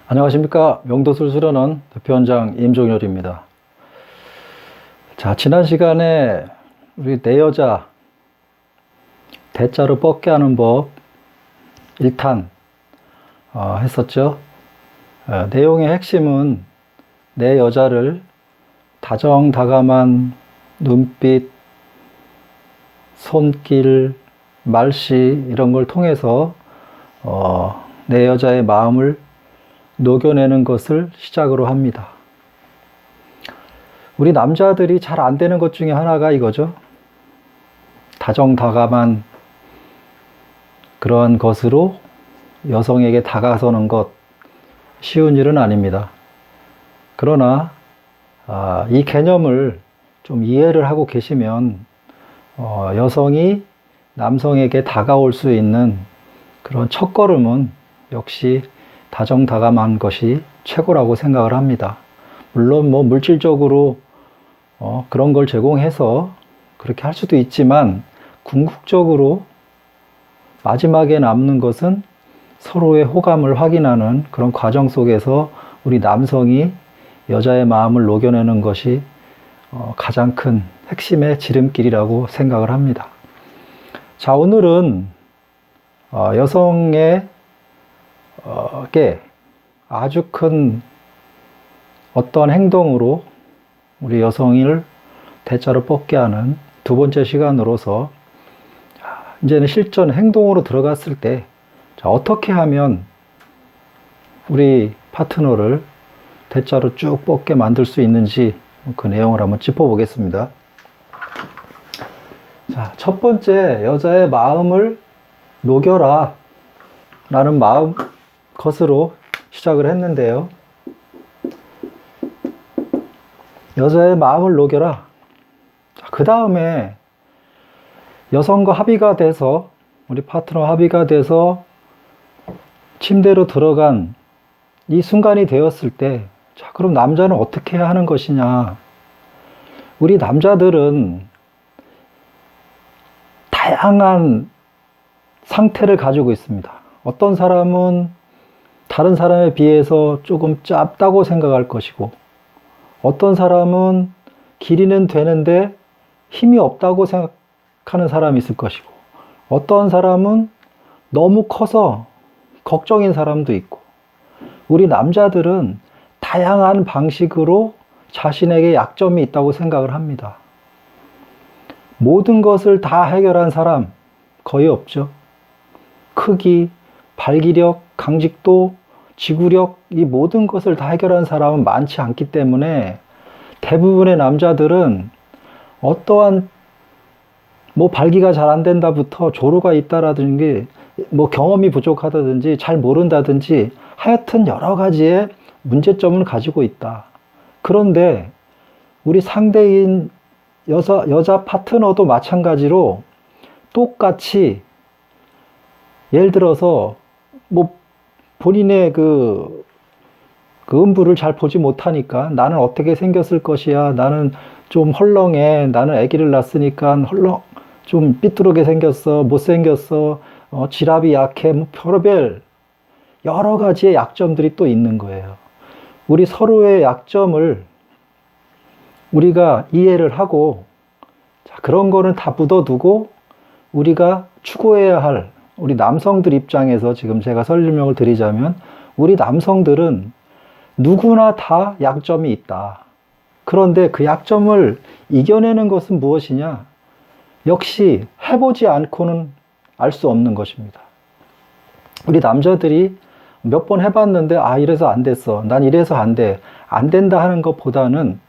안녕하십니까. 명도술 수련원 대표원장 임종열입니다. 자, 지난 시간에 우리 내 여자 대자로 뻗게 하는 법 1탄 했었죠. 내용의 핵심은 내 여자를 다정다감한 눈빛, 손길, 말씨 이런 걸 통해서 내 여자의 마음을 녹여내는 것을 시작으로 합니다. 우리 남자들이 잘 안 되는 것 중에 하나가 이거죠. 다정다감한 그러한 것으로 여성에게 다가서는 것 쉬운 일은 아닙니다. 그러나 이 개념을 좀 이해를 하고 계시면 여성이 남성에게 다가올 수 있는 그런 첫걸음은 역시 다정다감한 것이 최고라고 생각을 합니다. 물론 물질적으로 그런 걸 제공해서 그렇게 할 수도 있지만 궁극적으로 마지막에 남는 것은 서로의 호감을 확인하는 그런 과정 속에서 우리 남성이 여자의 마음을 녹여내는 것이 가장 큰 핵심의 지름길이라고 생각을 합니다. 자, 오늘은 여성에게 아주 큰 어떤 행동으로 우리 여성을 대자로 뻗게 하는 두 번째 시간으로서 이제는 실전 행동으로 들어갔을 때 어떻게 하면 우리 파트너를 대자로 쭉 뻗게 만들 수 있는지 그 내용을 한번 짚어보겠습니다. 자, 첫 번째, 여자의 마음을 녹여라 라는 것으로 시작을 했는데요. 여자의 마음을 녹여라. 그 다음에 여성과 합의가 돼서, 우리 파트너 합의가 돼서 침대로 들어간 이 순간이 되었을 때, 자, 그럼 남자는 어떻게 해야 하는 것이냐? 우리 남자들은 다양한 상태를 가지고 있습니다. 어떤 사람은 다른 사람에 비해서 조금 짧다고 생각할 것이고, 어떤 사람은 길이는 되는데 힘이 없다고 생각하는 사람이 있을 것이고, 어떤 사람은 너무 커서 걱정인 사람도 있고, 우리 남자들은 다양한 방식으로 자신에게 약점이 있다고 생각을 합니다. 모든 것을 다 해결한 사람 거의 없죠. 크기, 발기력, 강직도, 지구력, 이 모든 것을 다 해결한 사람은 많지 않기 때문에 대부분의 남자들은 어떠한 발기가 잘 안 된다부터 조루가 있다라든지 경험이 부족하다든지 잘 모른다든지 하여튼 여러 가지의 문제점을 가지고 있다. 그런데 우리 상대인 여자 파트너도 마찬가지로 똑같이 예를 들어서 본인의 그 음부를 잘 보지 못하니까 나는 어떻게 생겼을 것이야. 나는 좀 헐렁해. 나는 아기를 낳았으니까 좀 삐뚤게 생겼어. 못생겼어. 지압이 약해. 별의별 여러 가지의 약점들이 또 있는 거예요. 우리 서로의 약점을 우리가 이해를 하고 그런 거는 다 묻어두고 우리가 추구해야 할 우리 남성들 입장에서 지금 제가 설명을 드리자면 우리 남성들은 누구나 다 약점이 있다. 그런데 그 약점을 이겨내는 것은 무엇이냐? 역시 해보지 않고는 알 수 없는 것입니다. 우리 남자들이 몇 번 해봤는데 이래서 안 됐어. 난 이래서 안 돼. 안 된다 하는 것보다는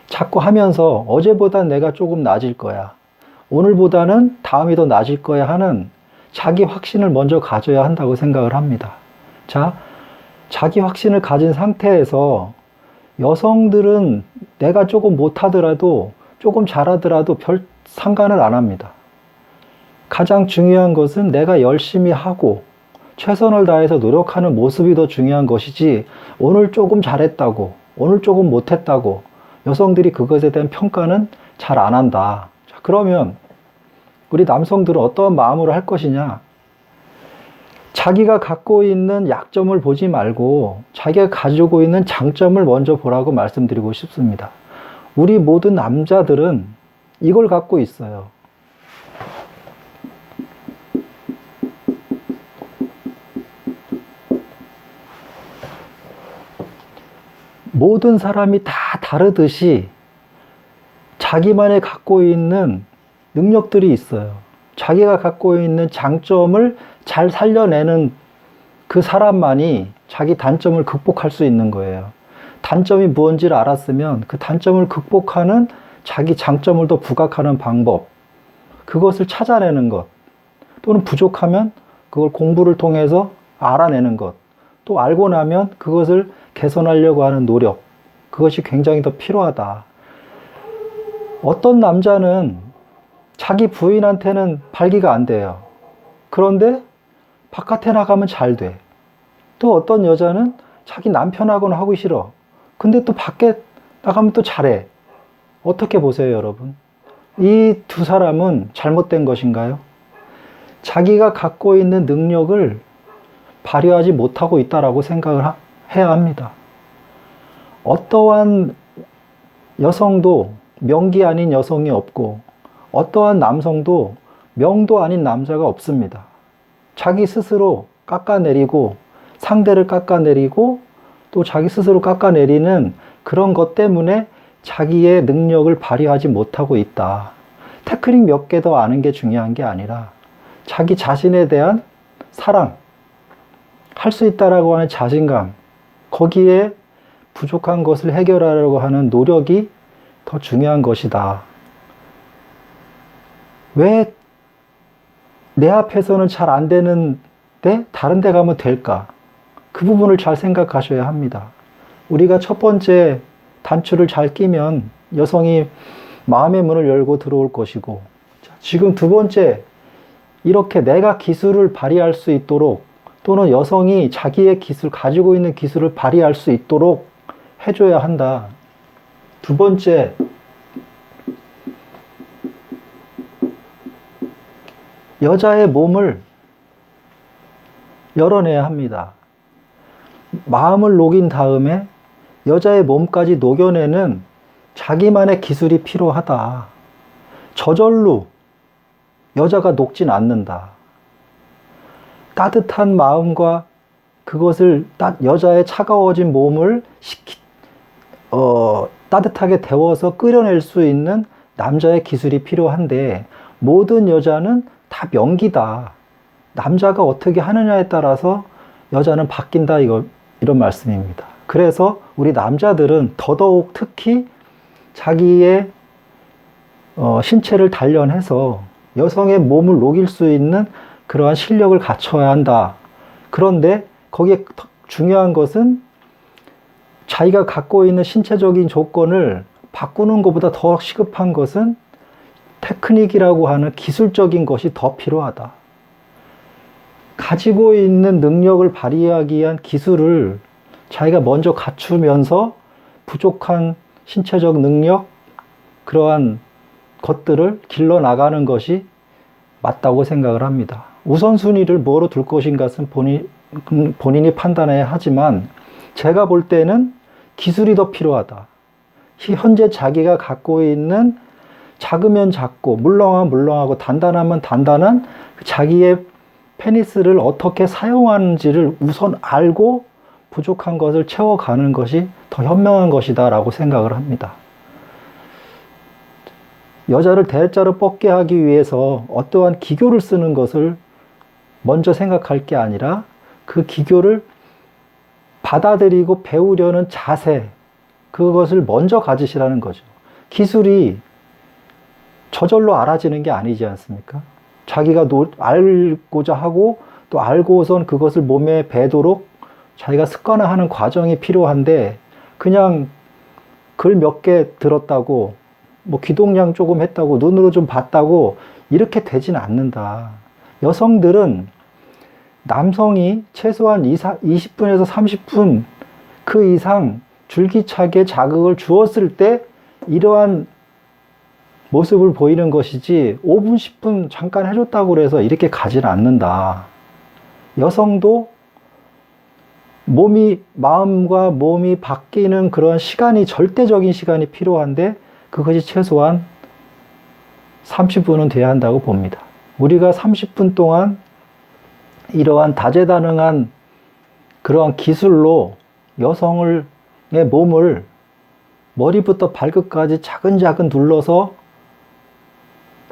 자꾸 하면서 어제보단 내가 조금 나아질 거야. 오늘보다는 다음이 더 나아질 거야 하는 자기 확신을 먼저 가져야 한다고 생각을 합니다. 자, 자기 확신을 가진 상태에서 여성들은 내가 조금 못하더라도 조금 잘하더라도 별 상관을 안 합니다. 가장 중요한 것은 내가 열심히 하고 최선을 다해서 노력하는 모습이 더 중요한 것이지 오늘 조금 잘했다고 오늘 조금 못했다고 여성들이 그것에 대한 평가는 잘 안 한다. 자, 그러면 우리 남성들은 어떠한 마음으로 할 것이냐? 자기가 갖고 있는 약점을 보지 말고 자기가 가지고 있는 장점을 먼저 보라고 말씀드리고 싶습니다. 우리 모든 남자들은 이걸 갖고 있어요. 모든 사람이 다 다르듯이 자기만의 갖고 있는 능력들이 있어요. 자기가 갖고 있는 장점을 잘 살려내는 그 사람만이 자기 단점을 극복할 수 있는 거예요. 단점이 무엇인지를 알았으면 그 단점을 극복하는 자기 장점을 더 부각하는 방법, 그것을 찾아내는 것, 또는 부족하면 그걸 공부를 통해서 알아내는 것, 또 알고 나면 그것을 개선하려고 하는 노력, 그것이 굉장히 더 필요하다. 어떤 남자는 자기 부인한테는 발기가 안 돼요. 그런데 바깥에 나가면 잘 돼. 또 어떤 여자는 자기 남편하고는 하기 싫어. 근데 또 밖에 나가면 또 잘해. 어떻게 보세요, 여러분? 이 두 사람은 잘못된 것인가요? 자기가 갖고 있는 능력을 발휘하지 못하고 있다라고 생각을 해야 합니다. 어떠한 여성도 명기 아닌 여성이 없고 어떠한 남성도 명도 아닌 남자가 없습니다. 자기 스스로 깎아내리고 상대를 깎아내리고 또 자기 스스로 깎아내리는 그런 것 때문에 자기의 능력을 발휘하지 못하고 있다. 테크닉 몇 개 더 아는 게 중요한 게 아니라 자기 자신에 대한 사랑, 할 수 있다라고 하는 자신감, 거기에 부족한 것을 해결하려고 하는 노력이 더 중요한 것이다. 왜 내 앞에서는 잘 안 되는데 다른 데 가면 될까? 그 부분을 잘 생각하셔야 합니다. 우리가 첫 번째 단추를 잘 끼면 여성이 마음의 문을 열고 들어올 것이고, 지금 두 번째, 이렇게 내가 기술을 발휘할 수 있도록 또는 여성이 자기의 기술, 가지고 있는 기술을 발휘할 수 있도록 해줘야 한다. 두 번째, 여자의 몸을 열어내야 합니다. 마음을 녹인 다음에 여자의 몸까지 녹여내는 자기만의 기술이 필요하다. 저절로 여자가 녹진 않는다. 따뜻한 마음과 그것을 여자의 차가워진 몸을 따뜻하게 데워서 끓여낼 수 있는 남자의 기술이 필요한데 모든 여자는 다 명기다. 남자가 어떻게 하느냐에 따라서 여자는 바뀐다. 이런 말씀입니다. 그래서 우리 남자들은 더더욱 특히 자기의 신체를 단련해서 여성의 몸을 녹일 수 있는 그러한 실력을 갖춰야 한다. 그런데 거기에 중요한 것은 자기가 갖고 있는 신체적인 조건을 바꾸는 것보다 더 시급한 것은 테크닉이라고 하는 기술적인 것이 더 필요하다. 가지고 있는 능력을 발휘하기 위한 기술을 자기가 먼저 갖추면서 부족한 신체적 능력, 그러한 것들을 길러나가는 것이 맞다고 생각을 합니다. 우선순위를 뭐로 둘 것인가는 본인이 판단해야 하지만 제가 볼 때는 기술이 더 필요하다. 현재 자기가 갖고 있는 작으면 작고 물렁하면 물렁하고 단단하면 단단한 자기의 페니스를 어떻게 사용하는지를 우선 알고 부족한 것을 채워가는 것이 더 현명한 것이다 라고 생각을 합니다. 여자를 대자로 뻗게 하기 위해서 어떠한 기교를 쓰는 것을 먼저 생각할 게 아니라 그 기교를 받아들이고 배우려는 자세, 그것을 먼저 가지시라는 거죠. 기술이 저절로 알아지는 게 아니지 않습니까? 자기가 알고자 하고 또 알고선 그것을 몸에 배도록 자기가 습관화하는 과정이 필요한데 그냥 글 몇 개 들었다고 뭐 귀동냥 조금 했다고 눈으로 좀 봤다고 이렇게 되진 않는다. 여성들은 남성이 최소한 20분에서 30분 그 이상 줄기차게 자극을 주었을 때 이러한 모습을 보이는 것이지 5분, 10분 잠깐 해줬다고 해서 이렇게 가지는 않는다. 여성도 마음과 몸이 바뀌는 그런 시간이, 절대적인 시간이 필요한데 그것이 최소한 30분은 돼야 한다고 봅니다. 우리가 30분 동안 이러한 다재다능한 그러한 기술로 여성의 몸을 머리부터 발끝까지 차근차근 눌러서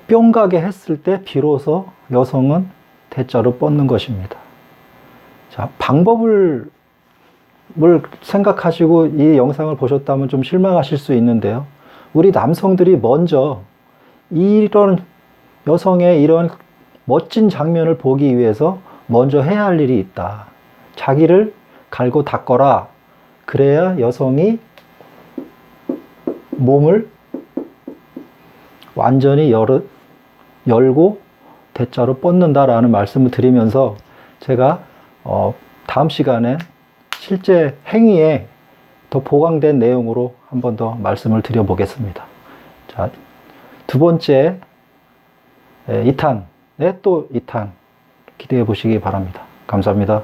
뿅 가게 했을 때 비로소 여성은 대자로 뻗는 것입니다. 자, 방법을 생각하시고 이 영상을 보셨다면 좀 실망하실 수 있는데요. 우리 남성들이 먼저 이런 여성의 이런 멋진 장면을 보기 위해서 먼저 해야 할 일이 있다. 자기를 갈고 닦거라. 그래야 여성이 몸을 완전히 열고 대자로 뻗는다라는 말씀을 드리면서 제가 다음 시간에 실제 행위에 더 보강된 내용으로 한 번 더 말씀을 드려보겠습니다. 자, 두 번째 2탄에 또 2탄 기대해 보시기 바랍니다. 감사합니다.